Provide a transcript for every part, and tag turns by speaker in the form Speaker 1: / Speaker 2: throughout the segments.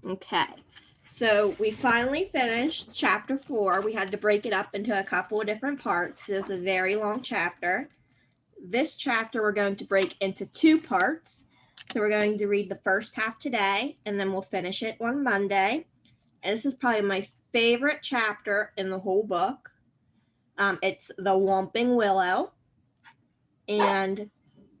Speaker 1: Okay, so we finally finished chapter 4. We had to break it up into a couple of different parts. It's a very long chapter. This chapter we're going to break into 2 parts. So we're going to read the first half today, and then we'll finish it on Monday. And this is probably my favorite chapter in the whole book. It's the Whomping Willow. And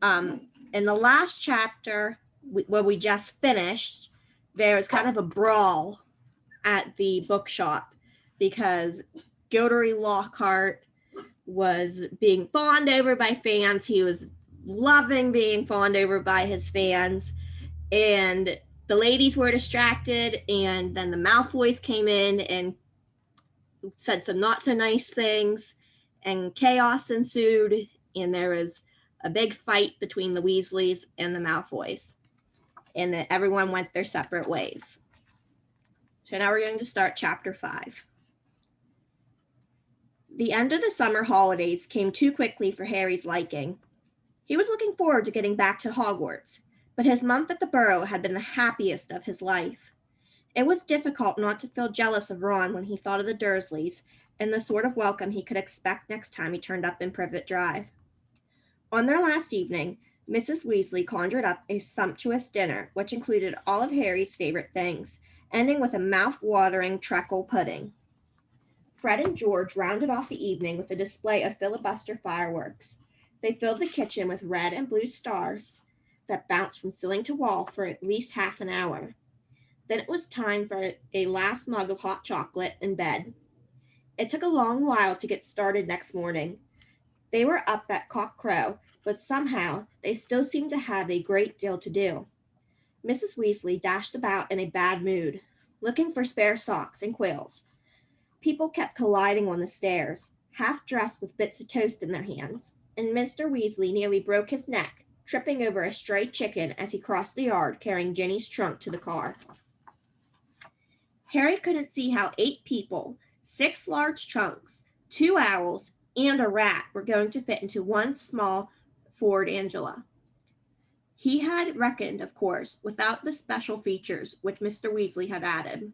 Speaker 1: in the last chapter, where we just finished, there was kind of a brawl at the bookshop because Gilderoy Lockhart was being fawned over by fans. He was loving being fawned over by his fans. And the ladies were distracted, and then the Malfoys came in and said some not so nice things, and chaos ensued, and there was a big fight between the Weasleys and the Malfoys, and then everyone went their separate ways. So now we're going to start chapter 5. The end of the summer holidays came too quickly for Harry's liking. He was looking forward to getting back to Hogwarts, but his month at the Burrow had been the happiest of his life. It was difficult not to feel jealous of Ron when he thought of the Dursleys and the sort of welcome he could expect next time he turned up in Privet Drive. On their last evening, Mrs. Weasley conjured up a sumptuous dinner which included all of Harry's favorite things, ending with a mouth-watering treacle pudding. Fred and George rounded off the evening with a display of filibuster fireworks. They filled the kitchen with red and blue stars that bounced from ceiling to wall for at least half an hour. Then it was time for a last mug of hot chocolate and bed. It took a long while to get started next morning. They were up at cock-crow, but somehow they still seemed to have a great deal to do. Mrs. Weasley dashed about in a bad mood, looking for spare socks and quills. People kept colliding on the stairs, half dressed with bits of toast in their hands, and Mr. Weasley nearly broke his neck, tripping over a stray chicken as he crossed the yard carrying Ginny's trunk to the car. Harry couldn't see how 8 people, 6 large trunks, 2 owls, and a rat were going to fit into one small Ford Angela. He had reckoned, of course, without the special features which Mr. Weasley had added.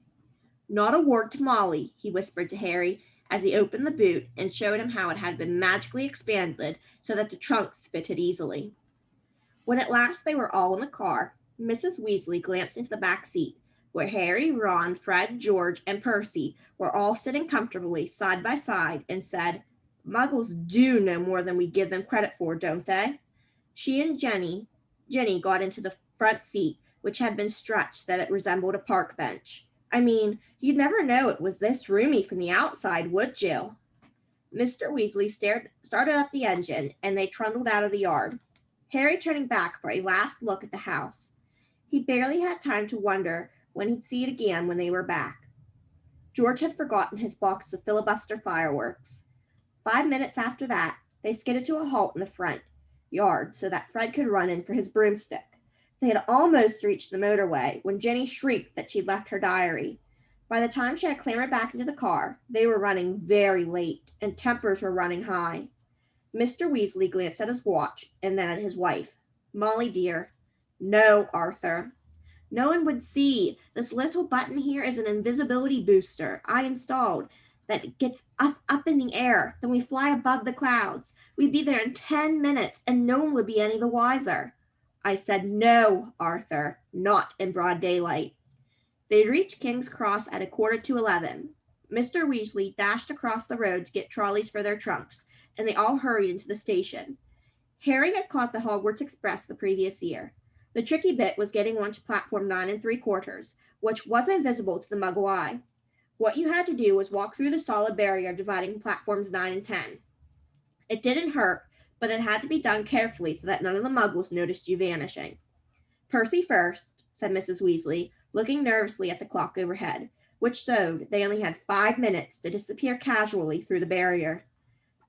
Speaker 1: "Not a word to Molly," he whispered to Harry as he opened the boot and showed him how it had been magically expanded so that the trunks fitted easily. When at last they were all in the car, Mrs. Weasley glanced into the back seat, where Harry, Ron, Fred, George, and Percy were all sitting comfortably side by side, and said, "Muggles do know more than we give them credit for, don't they?" She and Jenny got into the front seat, which had been stretched that it resembled a park bench. I mean, you'd never know it was this roomy from the outside, would you? Mr. Weasley started up the engine, and they trundled out of the yard, Harry turning back for a last look at the house. He barely had time to wonder when he'd see it again when they were back. George had forgotten his box of filibuster fireworks. 5 minutes after that, they skidded to a halt in the front yard so that Fred could run in for his broomstick. They had almost reached the motorway when Jenny shrieked that she'd left her diary. By the time she had clambered back into the car, they were running very late, and tempers were running high. Mr. Weasley glanced at his watch and then at his wife. "Molly, dear." "No, Arthur." "No one would see. This little button here is an invisibility booster I installed that gets us up in the air. Then we fly above the clouds. We'd be there in 10 minutes, and no one would be any the wiser." "I said no, Arthur, not in broad daylight." They reached King's Cross at 11:15. Mr. Weasley dashed across the road to get trolleys for their trunks, and they all hurried into the station. Harry had caught the Hogwarts Express the previous year. The tricky bit was getting onto platform 9 3/4, which wasn't visible to the Muggle eye. What you had to do was walk through the solid barrier dividing platforms 9 and 10. It didn't hurt, but it had to be done carefully so that none of the Muggles noticed you vanishing. "Percy first," said Mrs. Weasley, looking nervously at the clock overhead, which showed they only had 5 minutes to disappear casually through the barrier.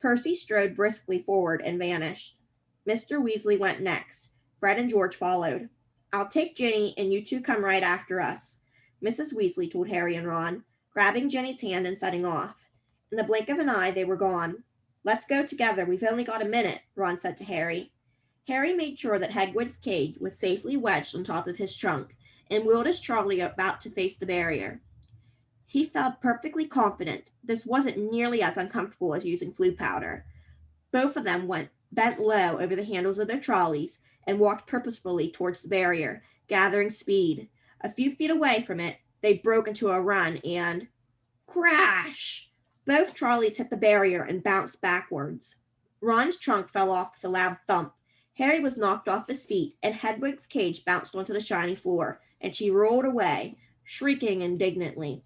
Speaker 1: Percy strode briskly forward and vanished. Mr. Weasley went next. Fred and George followed. "I'll take Ginny, and you two come right after us," Mrs. Weasley told Harry and Ron, grabbing Ginny's hand and setting off. In the blink of an eye, they were gone. "Let's go together. We've only got a minute," Ron said to Harry. Harry made sure that Hagrid's cage was safely wedged on top of his trunk, and wheeled his trolley about to face the barrier. He felt perfectly confident this wasn't nearly as uncomfortable as using flue powder. Both of them bent low over the handles of their trolleys and walked purposefully towards the barrier, gathering speed. A few feet away from it, they broke into a run and crash! Both trolleys hit the barrier and bounced backwards. Ron's trunk fell off with a loud thump. Harry was knocked off his feet, and Hedwig's cage bounced onto the shiny floor, and she rolled away, shrieking indignantly.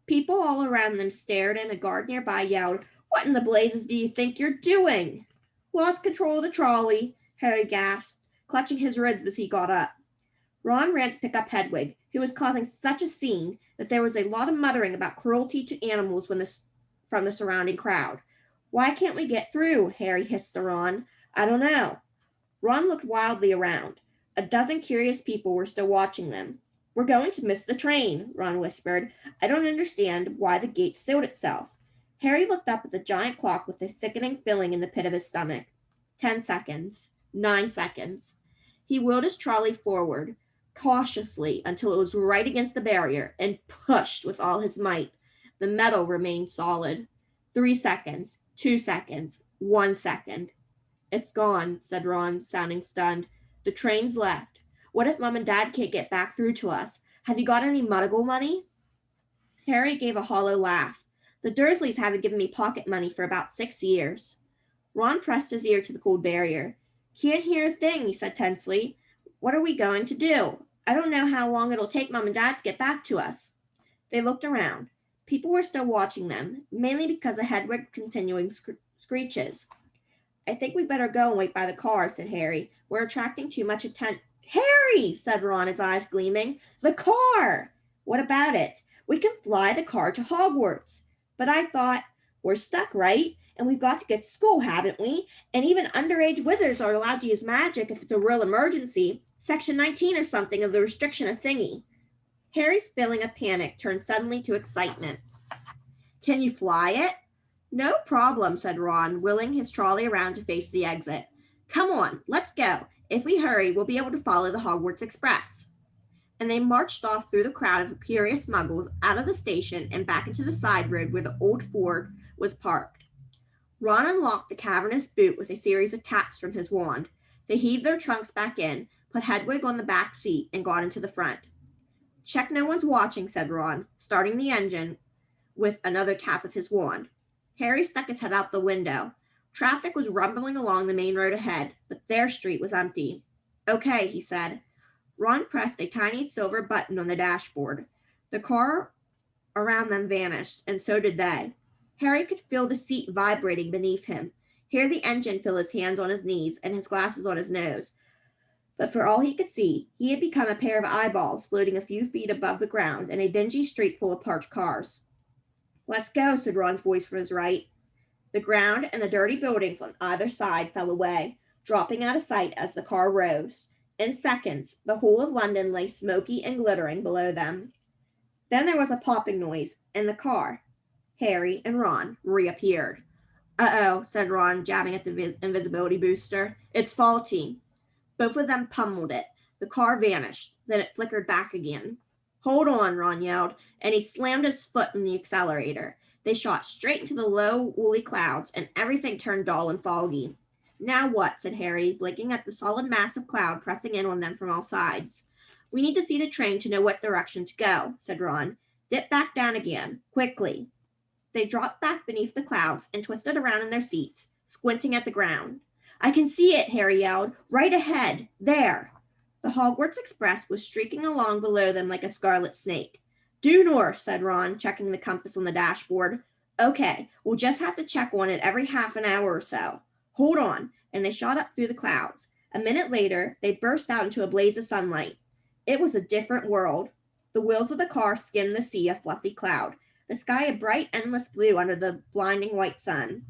Speaker 1: People all around them stared, and a guard nearby yelled, "What in the blazes do you think you're doing?" "Lost control of the trolley," Harry gasped, clutching his ribs as he got up. Ron ran to pick up Hedwig, who was causing such a scene that there was a lot of muttering about cruelty to animals from the surrounding crowd. "Why can't we get through?" Harry hissed to Ron. "I don't know." Ron looked wildly around. A dozen curious people were still watching them. "We're going to miss the train," Ron whispered. "I don't understand why the gate sealed itself." Harry looked up at the giant clock with a sickening feeling in the pit of his stomach. 10 seconds. 9 seconds. He wheeled his trolley forward, cautiously, until it was right against the barrier, and pushed with all his might. The metal remained solid. 3 seconds. 2 seconds. 1 second. "It's gone," said Ron, sounding stunned. "The train's left. What if Mom and Dad can't get back through to us? Have you got any Muggle money?" Harry gave a hollow laugh. "The Dursleys haven't given me pocket money for about 6 years." Ron pressed his ear to the cold barrier. "Can't hear a thing," he said tensely. "What are we going to do? I don't know how long it'll take Mom and Dad to get back to us." They looked around. People were still watching them, mainly because of Hedwig's continuing screeches. "I think we better go and wait by the car," said Harry. "We're attracting too much attention." "Harry!" said Ron, his eyes gleaming. "The car!" "What about it? We can fly the car to Hogwarts." "But I thought—" "We're stuck, right? And we've got to get to school, haven't we? And even underage wizards are allowed to use magic if it's a real emergency. Section 19 or something of the restriction of thingy." Harry's feeling of panic turned suddenly to excitement. "Can you fly it?" "No problem," said Ron, wheeling his trolley around to face the exit. "Come on, let's go. If we hurry, we'll be able to follow the Hogwarts Express." And they marched off through the crowd of curious muggles, out of the station, and back into the side road where the old Ford was parked. Ron unlocked the cavernous boot with a series of taps from his wand. They heaved their trunks back in, put Hedwig on the back seat, and got into the front. "Check no one's watching," said Ron, starting the engine with another tap of his wand. Harry stuck his head out the window. Traffic was rumbling along the main road ahead, but their street was empty. "Okay," he said. Ron pressed a tiny silver button on the dashboard. The car around them vanished, and so did they. Harry could feel the seat vibrating beneath him, hear the engine feel his hands on his knees and his glasses on his nose. But for all he could see, he had become a pair of eyeballs floating a few feet above the ground in a dingy street full of parked cars. "Let's go," said Ron's voice from his right. The ground and the dirty buildings on either side fell away, dropping out of sight as the car rose. In seconds, the whole of London lay smoky and glittering below them. Then there was a popping noise, and the car, Harry and Ron, reappeared. "Uh-oh," said Ron, jabbing at the invisibility booster. "It's faulty." Both of them pummeled it. The car vanished. Then it flickered back again. "Hold on," Ron yelled, and he slammed his foot in the accelerator. They shot straight into the low, woolly clouds, and everything turned dull and foggy. "Now what?" said Harry, blinking at the solid mass of cloud pressing in on them from all sides. "We need to see the train to know what direction to go," said Ron. "Dip back down again, quickly." They dropped back beneath the clouds and twisted around in their seats, squinting at the ground. "I can see it," Harry yelled. "Right ahead. There." The Hogwarts Express was streaking along below them like a scarlet snake. "Due north," said Ron, checking the compass on the dashboard. "Okay, we'll just have to check on it every half an hour or so. Hold on," and they shot up through the clouds. A minute later, they burst out into a blaze of sunlight. It was a different world. The wheels of the car skimmed the sea of fluffy cloud, the sky a bright, endless blue under the blinding white sun.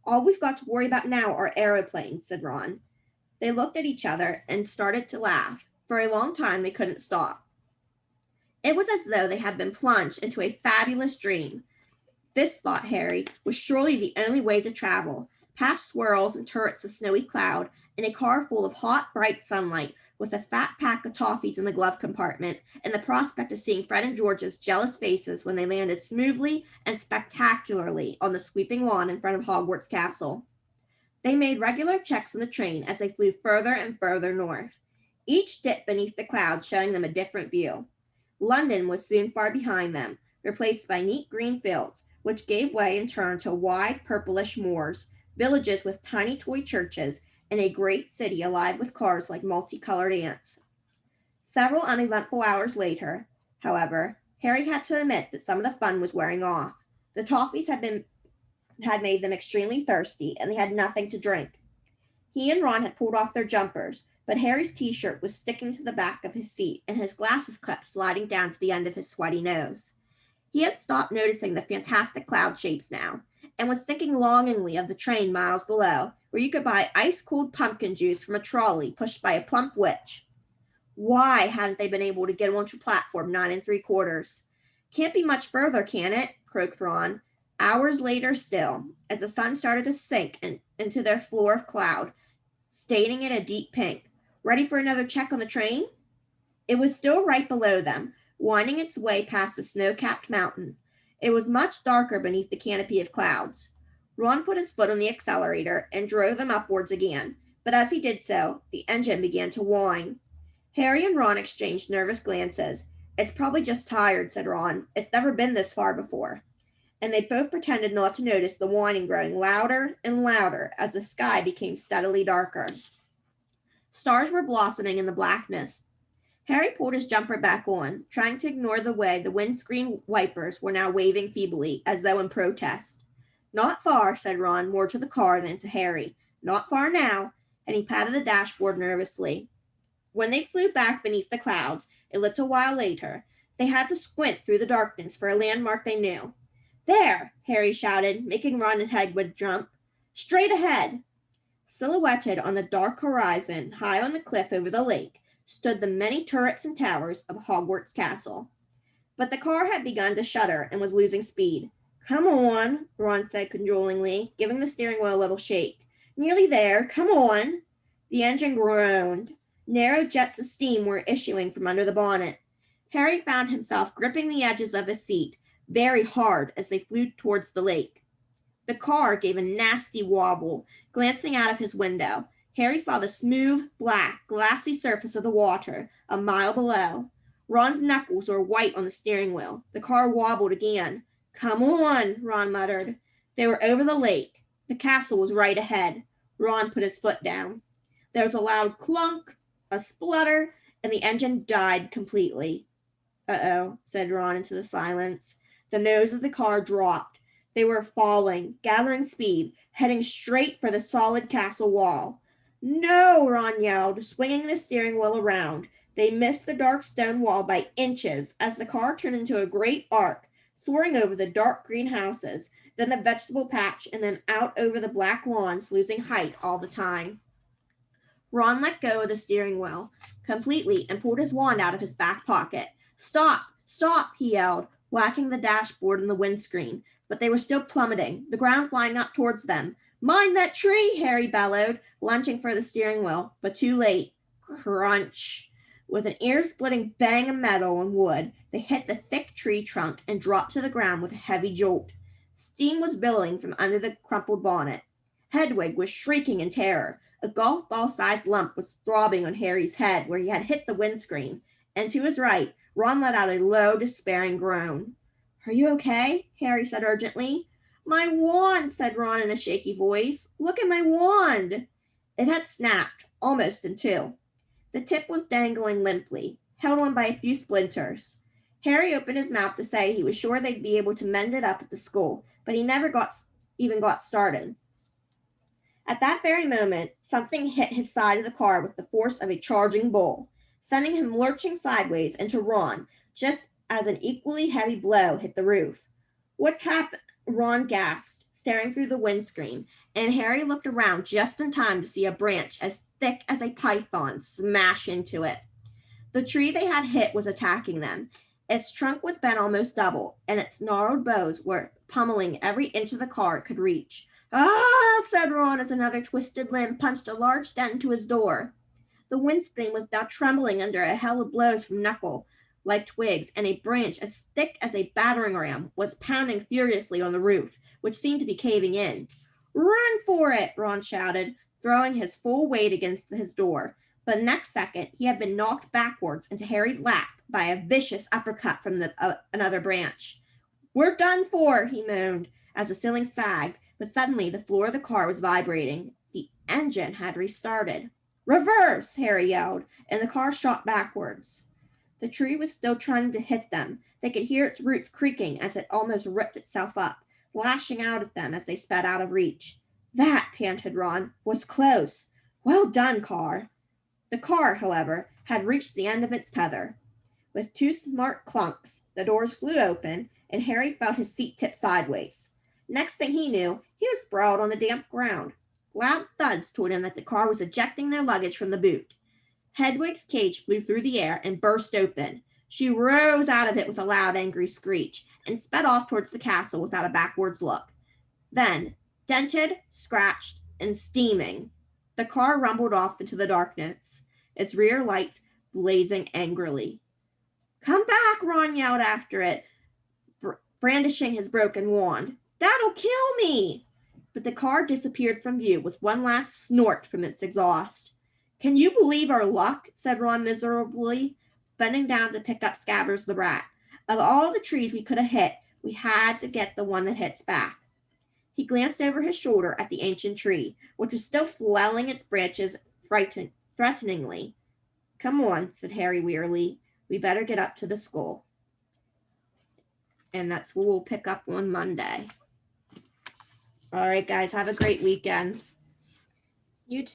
Speaker 1: "All we've got to worry about now are aeroplanes," said Ron. They looked at each other and started to laugh. For a long time, they couldn't stop. It was as though they had been plunged into a fabulous dream. This, thought Harry, was surely the only way to travel, past swirls and turrets of snowy cloud, in a car full of hot, bright sunlight, with a fat pack of toffees in the glove compartment and the prospect of seeing Fred and George's jealous faces when they landed smoothly and spectacularly on the sweeping lawn in front of Hogwarts Castle. They made regular checks on the train as they flew further and further north, each dip beneath the clouds showing them a different view. London was soon far behind them, replaced by neat green fields, which gave way in turn to wide purplish moors, villages with tiny toy churches, and a great city alive with cars like multicolored ants. Several uneventful hours later, however, Harry had to admit that some of the fun was wearing off. The toffees had made them extremely thirsty, and they had nothing to drink. He and Ron had pulled off their jumpers, but Harry's t-shirt was sticking to the back of his seat, and his glasses kept sliding down to the end of his sweaty nose. He had stopped noticing the fantastic cloud shapes now, and was thinking longingly of the train miles below, where you could buy ice-cold pumpkin juice from a trolley pushed by a plump witch. Why hadn't they been able to get onto platform 9 3/4? Can't be much further, can it? Croaked Ron. Hours later still, as the sun started to sink into their floor of cloud, staining it a deep pink. Ready for another check on the train? It was still right below them, winding its way past the snow-capped mountain. It was much darker beneath the canopy of clouds. Ron put his foot on the accelerator and drove them upwards again, but as he did so, the engine began to whine. Harry and Ron exchanged nervous glances. It's probably just tired, said Ron. It's never been this far before. And they both pretended not to notice the whining growing louder and louder as the sky became steadily darker. Stars were blossoming in the blackness. Harry pulled his jumper back on, trying to ignore the way the windscreen wipers were now waving feebly, as though in protest. Not far, said Ron, more to the car than to Harry. Not far now, and he patted the dashboard nervously. When they flew back beneath the clouds, a little while later, they had to squint through the darkness for a landmark they knew. There, Harry shouted, making Ron and Hagrid jump. Straight ahead. Silhouetted on the dark horizon, high on the cliff over the lake, stood the many turrets and towers of Hogwarts Castle. But the car had begun to shudder and was losing speed. Come on, Ron said cajolingly, giving the steering wheel a little shake. Nearly there. Come on. The engine groaned. Narrow jets of steam were issuing from under the bonnet. Harry found himself gripping the edges of his seat very hard as they flew towards the lake. The car gave a nasty wobble. Glancing out of his window, Harry saw the smooth, black, glassy surface of the water a mile below. Ron's knuckles were white on the steering wheel. The car wobbled again. Come on, Ron muttered. They were over the lake. The castle was right ahead. Ron put his foot down. There was a loud clunk, a splutter, and the engine died completely. Uh-oh, said Ron into the silence. The nose of the car dropped. They were falling, gathering speed, heading straight for the solid castle wall. No, Ron yelled, swinging the steering wheel around. They missed the dark stone wall by inches as the car turned into a great arc, soaring over the dark green houses, then the vegetable patch, and then out over the black lawns, losing height all the time. Ron let go of the steering wheel completely and pulled his wand out of his back pocket. Stop! Stop! He yelled, whacking the dashboard and the windscreen. But they were still plummeting, the ground flying up towards them. Mind that tree! Harry bellowed, lunging for the steering wheel, but too late. Crunch! With an ear-splitting bang of metal and wood, they hit the thick tree trunk and dropped to the ground with a heavy jolt. Steam was billowing from under the crumpled bonnet. Hedwig was shrieking in terror. A golf ball-sized lump was throbbing on Harry's head where he had hit the windscreen, and to his right, Ron let out a low, despairing groan. Are you okay? Harry said urgently. My wand, said Ron in a shaky voice. Look at my wand. It had snapped, almost in two. The tip was dangling limply, held on by a few splinters. Harry opened his mouth to say he was sure they'd be able to mend it up at the school, but he never even got started. At that very moment, something hit his side of the car with the force of a charging bull, sending him lurching sideways into Ron, just as an equally heavy blow hit the roof. What's happened? Ron gasped, staring through the windscreen, and Harry looked around just in time to see a branch as thick as a python smash into it. The tree they had hit was attacking them. Its trunk was bent almost double, and its gnarled boughs were pummeling every inch of the car it could reach. Ah, said Ron as another twisted limb punched a large dent into his door. The windscreen was now trembling under a hail of blows from knuckle-like twigs, and a branch as thick as a battering ram was pounding furiously on the roof, which seemed to be caving in. "Run for it!" Ron shouted, throwing his full weight against his door. But next second, he had been knocked backwards into Harry's lap by a vicious uppercut from another branch. "We're done for," he moaned, as the ceiling sagged, but suddenly the floor of the car was vibrating. The engine had restarted. "Reverse!" Harry yelled, and the car shot backwards. The tree was still trying to hit them. They could hear its roots creaking as it almost ripped itself up, lashing out at them as they sped out of reach. "That," panted Ron, "was close. Well done, car." The car, however, had reached the end of its tether. With two smart clunks, the doors flew open, and Harry felt his seat tip sideways. Next thing he knew, he was sprawled on the damp ground. Loud thuds told him that the car was ejecting their luggage from the boot. Hedwig's cage flew through the air and burst open. She rose out of it with a loud, angry screech and sped off towards the castle without a backwards look. Then, dented, scratched, and steaming, the car rumbled off into the darkness, its rear lights blazing angrily. "Come back!" Ron yelled after it, brandishing his broken wand. "That'll kill me!" But the car disappeared from view with one last snort from its exhaust. "Can you believe our luck?" said Ron miserably, bending down to pick up Scabbers the rat. "Of all the trees we could have hit, we had to get the one that hits back." He glanced over his shoulder at the ancient tree, which was still flailing its branches threateningly. "Come on," said Harry wearily. "We better get up to the school." And that's what we'll pick up on Monday. All right, guys, have a great weekend.
Speaker 2: You too.